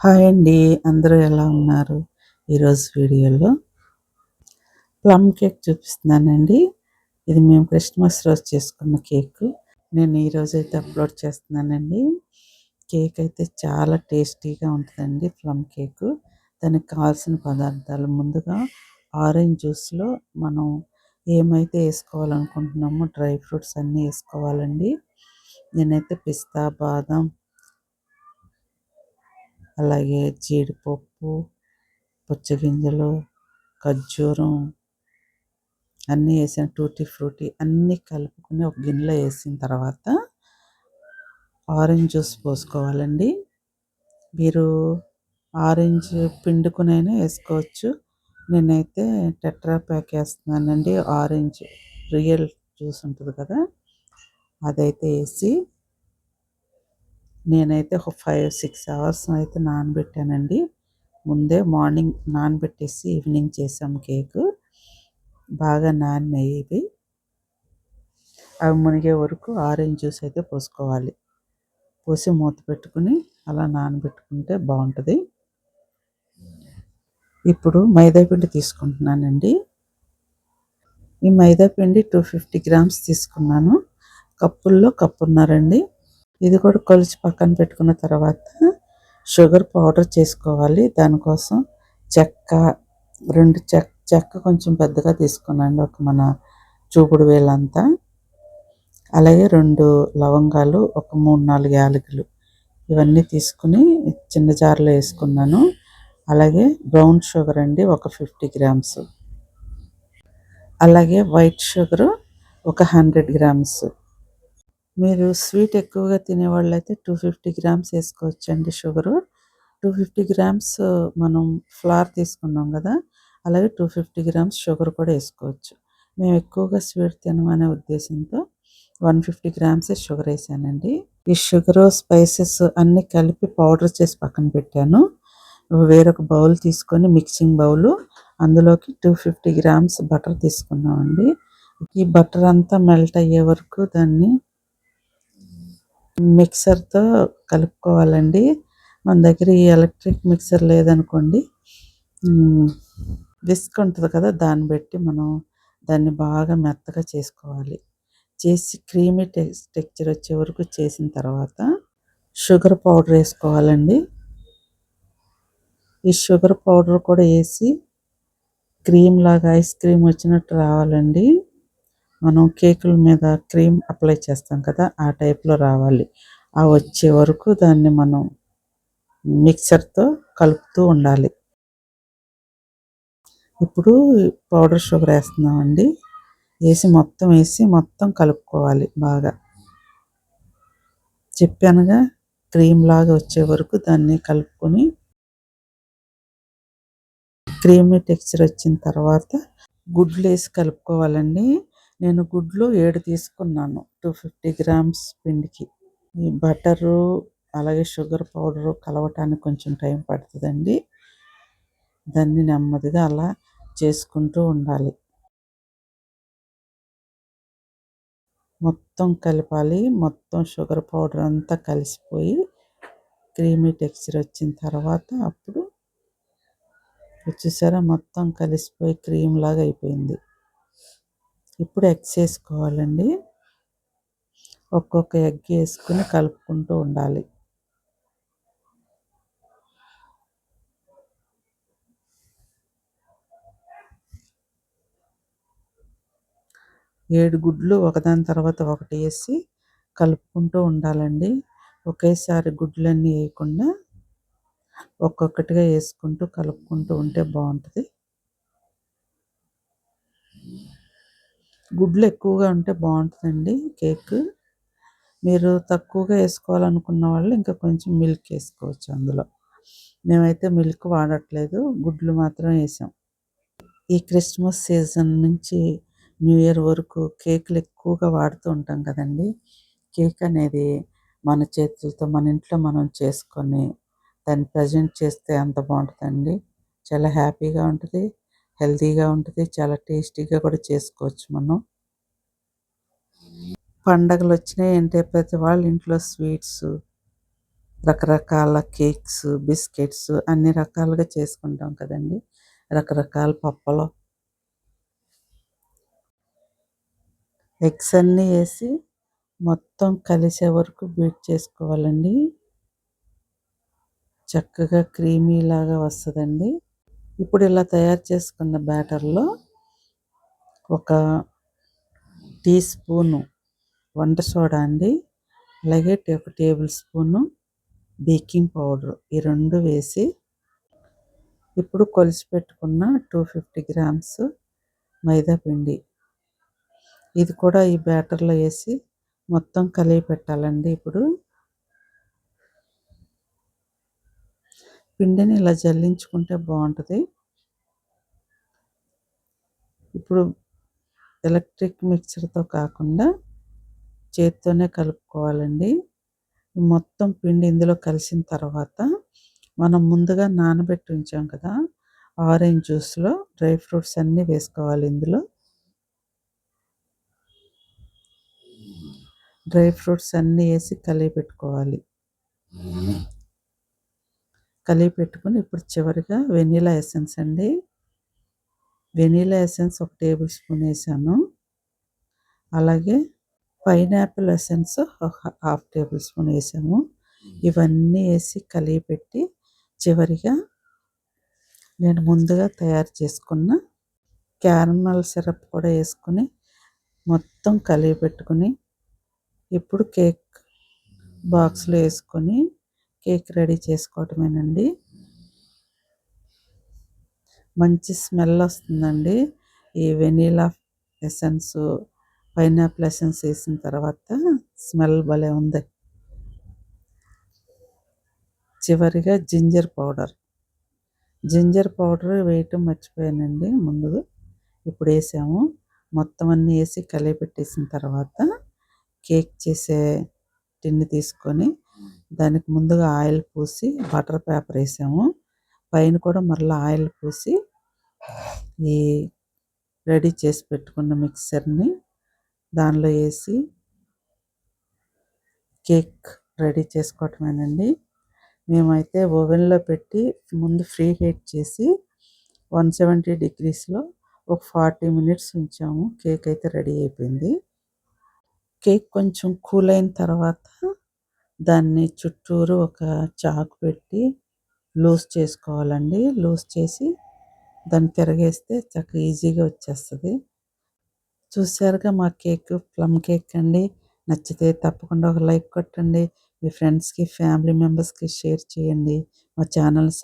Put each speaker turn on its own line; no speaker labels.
Hi అండి. అందరూ ఎలా ఉన్నారు? ఈరోజు వీడియోలో ప్లమ్ కేక్ చూపిస్తున్నానండి. ఇది మేము క్రిస్మస్ రోజు చేసుకున్న కేకు. నేను ఈరోజైతే అప్లోడ్ చేస్తున్నానండి. కేక్ అయితే చాలా టేస్టీగా ఉంటుందండి ప్లమ్ కేకు. దానికి కావాల్సిన పదార్థాలు ముందుగా ఆరెంజ్ జ్యూస్లో మనం ఏమైతే వేసుకోవాలనుకుంటున్నామో డ్రై ఫ్రూట్స్ అన్నీ వేసుకోవాలండి. నేనైతే పిస్తా, బాదం, అలాగే జీడిపప్పు, పుచ్చగింజలు, ఖర్జూరం అన్నీ వేసాను. టూటీ ఫ్రూటీ అన్నీ కలుపుకొని ఒక గిన్నెలో వేసిన తర్వాత ఆరెంజ్ జ్యూస్ పోసుకోవాలండి. మీరు ఆరెంజ్ పిండుకునైనా వేసుకోవచ్చు. నేనైతే టెట్రా ప్యాక్ వేస్తున్నానండి. ఆరెంజ్ రియల్ జ్యూస్ ఉంటుంది కదా, అదైతే వేసి నేనైతే ఒక 5-6 అవర్స్ అయితే నానబెట్టానండి. ముందే మార్నింగ్ నానబెట్టేసి ఈవినింగ్ చేసాం కేకు. బాగా నానినవి అవి మునిగే వరకు ఆరెంజ్ జ్యూస్ అయితే పోసుకోవాలి. పోసి మూత పెట్టుకుని అలా నానబెట్టుకుంటే బాగుంటుంది. ఇప్పుడు మైదాపిండి తీసుకుంటున్నానండి. ఈ మైదాపిండి 250 గ్రామ్స్ తీసుకున్నాను. కప్పుల్లో కప్పున్నారండి. ఇది కూడా కొలిచి పక్కన పెట్టుకున్న తర్వాత షుగర్ పౌడర్ చేసుకోవాలి. దానికోసం చెక్క 2 చెక్క కొంచెం పెద్దగా తీసుకున్నాను, ఒక మన చూపుడు వేలంతా. అలాగే 2 లవంగాలు, ఒక 3-4 యాలకులు ఇవన్నీ తీసుకుని చిన్న జార్లో వేసుకున్నాను. అలాగే బ్రౌన్ షుగర్ అండి, ఒక 50 గ్రామ్స్. అలాగే వైట్ షుగరు ఒక 100 గ్రామ్స్. మీరు స్వీట్ ఎక్కువగా తినేవాళ్ళు అయితే 250 గ్రామ్స్ వేసుకోవచ్చండి షుగరు. 250 గ్రామ్స్ మనం ఫ్లవర్ తీసుకున్నాం కదా, అలాగే 250 గ్రామ్స్ షుగర్ కూడా వేసుకోవచ్చు. మేము ఎక్కువగా స్వీట్ తినమనే ఉద్దేశంతో 150 గ్రామ్సే షుగర్ వేసానండి. ఈ షుగరు, స్పైసెస్ అన్నీ కలిపి పౌడర్ చేసి పక్కన పెట్టాను. వేరొక బౌల్ తీసుకొని, మిక్సింగ్ బౌలు, అందులోకి 250 గ్రామ్స్ బటర్ తీసుకున్నామండి. ఈ బటర్ అంతా మెల్ట్ అయ్యే వరకు దాన్ని మిక్సర్తో కలుపుకోవాలండి. మన దగ్గర ఈ ఎలక్ట్రిక్ మిక్సర్ లేదనుకోండి, విస్క్ ఉంటుంది కదా, దాన్ని బట్టి మనం దాన్ని బాగా మెత్తగా చేసుకోవాలి. చేసి క్రీమీ టెక్స్చర్ వచ్చే వరకు చేసిన తర్వాత షుగర్ పౌడర్ వేసుకోవాలండి. ఈ షుగర్ పౌడర్ కూడా వేసి క్రీమ్ లాగా ఐస్ క్రీమ్ వచ్చినట్టు రావాలండి. మనం కేకుల మీద క్రీమ్ అప్లై చేస్తాం కదా, ఆ టైప్లో రావాలి. ఆ వచ్చే వరకు దాన్ని మనం మిక్సర్తో కలుపుతూ ఉండాలి. ఇప్పుడు పౌడర్ షుగర్ వేస్తున్నామండి. వేసి మొత్తం కలుపుకోవాలి బాగా. చెప్పానుగా, క్రీమ్ లాగా వచ్చే వరకు దాన్ని కలుపుకొని క్రీమీ టెక్స్చర్ వచ్చిన తర్వాత గుడ్లు వేసి కలుపుకోవాలండి. నేను గుడ్లు 7 తీసుకున్నాను 250 గ్రామ్స్ పిండికి. ఈ బటరు అలాగే షుగర్ పౌడరు కలవటానికి కొంచెం టైం పడుతుందండి. దాన్ని నెమ్మదిగా అలా చేసుకుంటూ ఉండాలి. మొత్తం కలపాలి. మొత్తం షుగర్ పౌడర్ అంతా కలిసిపోయి క్రీమీ టెక్స్చర్ వచ్చిన తర్వాత అప్పుడు చూసారా, మొత్తం కలిసిపోయి క్రీమ్ లాగా అయిపోయింది. ఇప్పుడు ఎగ్స్ వేసుకోవాలండి. ఒక్కొక్క ఎగ్ వేసుకుని కలుపుకుంటూ ఉండాలి. 7 గుడ్లు ఒకదాని తర్వాత ఒకటి వేసి కలుపుకుంటూ ఉండాలండి. ఒకేసారి గుడ్లన్నీ వేయకుండా ఒక్కొక్కటిగా వేసుకుంటూ కలుపుకుంటూ ఉంటే బాగుంటుంది. గుడ్లు ఎక్కువగా ఉంటే బాగుంటుందండి కేక్. మీరు తక్కువగా వేసుకోవాలనుకున్న వాళ్ళు ఇంకా కొంచెం మిల్క్ వేసుకోవచ్చు అందులో. మేమైతే మిల్క్ వాడట్లేదు, గుడ్లు మాత్రం వేసాం. ఈ క్రిస్మస్ సీజన్ నుంచి న్యూ ఇయర్ వరకు కేకులు ఎక్కువగా వాడుతూ ఉంటాం కదండి. కేక్ అనేది మన చేతులతో మన ఇంట్లో మనం చేసుకొని దాన్ని ప్రజెంట్ చేస్తే అంత బాగుంటుందండి. చాలా హ్యాపీగా ఉంటుంది, హెల్తీగా ఉంటుంది, చాలా టేస్టీగా కూడా చేసుకోవచ్చు మనం. పండగలు వచ్చినాయి అంటే ప్రతి వాళ్ళ ఇంట్లో స్వీట్స్, రకరకాల కేక్స్, బిస్కెట్స్ అన్ని రకాలుగా చేసుకుంటాం కదండీ! రకరకాల పప్పలు. ఎగ్స్ అన్నీ ఏసి మొత్తం కలిసే వరకు బీట్ చేసుకోవాలండి. చక్కగా క్రీమీలాగా వస్తదండి. ఇప్పుడు ఇలా తయారు చేసుకున్న బ్యాటర్‌లో ఒక టీ స్పూను వంట సోడా అండి, అలాగే ఒక టేబుల్ స్పూను బేకింగ్ పౌడర్ ఈ 2 వేసి ఇప్పుడు కొలిచి పెట్టుకున్న 250 గ్రామ్స్ మైదా పిండి ఇది కూడా ఈ బ్యాటర్‌లో ఏసి మొత్తం కలిపి పెట్టాలండి. ఇప్పుడు పిండిని ఇలా జల్లించుకుంటే బావుంటది. ఇప్పుడు ఎలక్ట్రిక్ మిక్సర్‌తో కాకుండా చేత్తోనే కలుపుకోవాలండి. మొత్తం పిండి ఇందులో కలిసిన తర్వాత మనం ముందుగా నానబెట్టి ఉంచాం కదా! ఆరెంజ్ జ్యూస్‌లో డ్రై ఫ్రూట్స్ అన్నీ వేసుకోవాలి ఇందులో. డ్రై ఫ్రూట్స్ అన్నీ ఏసి కలిపెట్టుకోవాలి. కలిపెట్టుకొని ఇప్పుడు చివరిగా వెనిల్లా ఎసెన్స్ అండి. వెనిల్లా ఎసెన్స్ ఒక టేబుల్ స్పూన్ ఏసాను. అలాగే పైనాపిల్ ఎసెన్స్ ఒక హాఫ్ టేబుల్ స్పూన్ ఏసాము. ఇవన్నీ ఏసి కలిపెట్టి చివరిగా నేను ముందుగా తయారు చేసుకున్న క్యారమల్ సిరప్ కూడా ఏసుకొని మొత్తం కలిపెట్టుకొని ఇప్పుడు కేక్ బాక్స్‌లో ఏసుకొని కేక్ రెడీ చేసుకోవటమేనండి. మంచి స్మెల్ వస్తుందండి. ఈ వెనిల్లా ఎసెన్సు, పైనాపిల్ ఎసెన్స్ ఏసిన తర్వాత స్మెల్ భలే ఉంది. చివరిగా జింజర్ పౌడర్ వేయటం మర్చిపోయానండి ముందు. ఇప్పుడు ఏసాము. మొత్తం అన్నీ ఏసి కలిపెట్టేసిన తర్వాత కేక్ చేసే టిన్ తీసుకొని దానికి ముందుగా ఆయిల్ పూసి బటర్ పేపర్ ఏసాము. పైన కూడా మరలా ఆయిల్ పూసి ఈ రెడీ చేసి పెట్టుకున్న మిక్చర్‌ని దానిలో ఏసి కేక్ రెడీ చేసుకోవటమేనండి. మేమైతే ఓవెన్‌లో పెట్టి ముందు ప్రీ హీట్ చేసి 170 డిగ్రీస్‌లో ఒక 40 మినిట్స్ ఉంచాము. కేక్ అయితే రెడీ అయిపోయింది. కేక్ కొంచెం కూల్ అయిన తర్వాత దాన్ని చుట్టూరు ఒక చాకు పెట్టి లూజ్ చేసుకోవాలండి. లూజ్ చేసి దాన్ని తిరగేస్తే చక్కగా ఈజీగా వచ్చేస్తది. చూసారుగా మా కేక్ ప్లమ్ కేక్ అండి. నచ్చితే తప్పకుండా ఒక లైక్ కొట్టండి. మీ ఫ్రెండ్స్‌కి, ఫ్యామిలీ మెంబర్స్‌కి షేర్ చేయండి. మా ఛానల్‌ని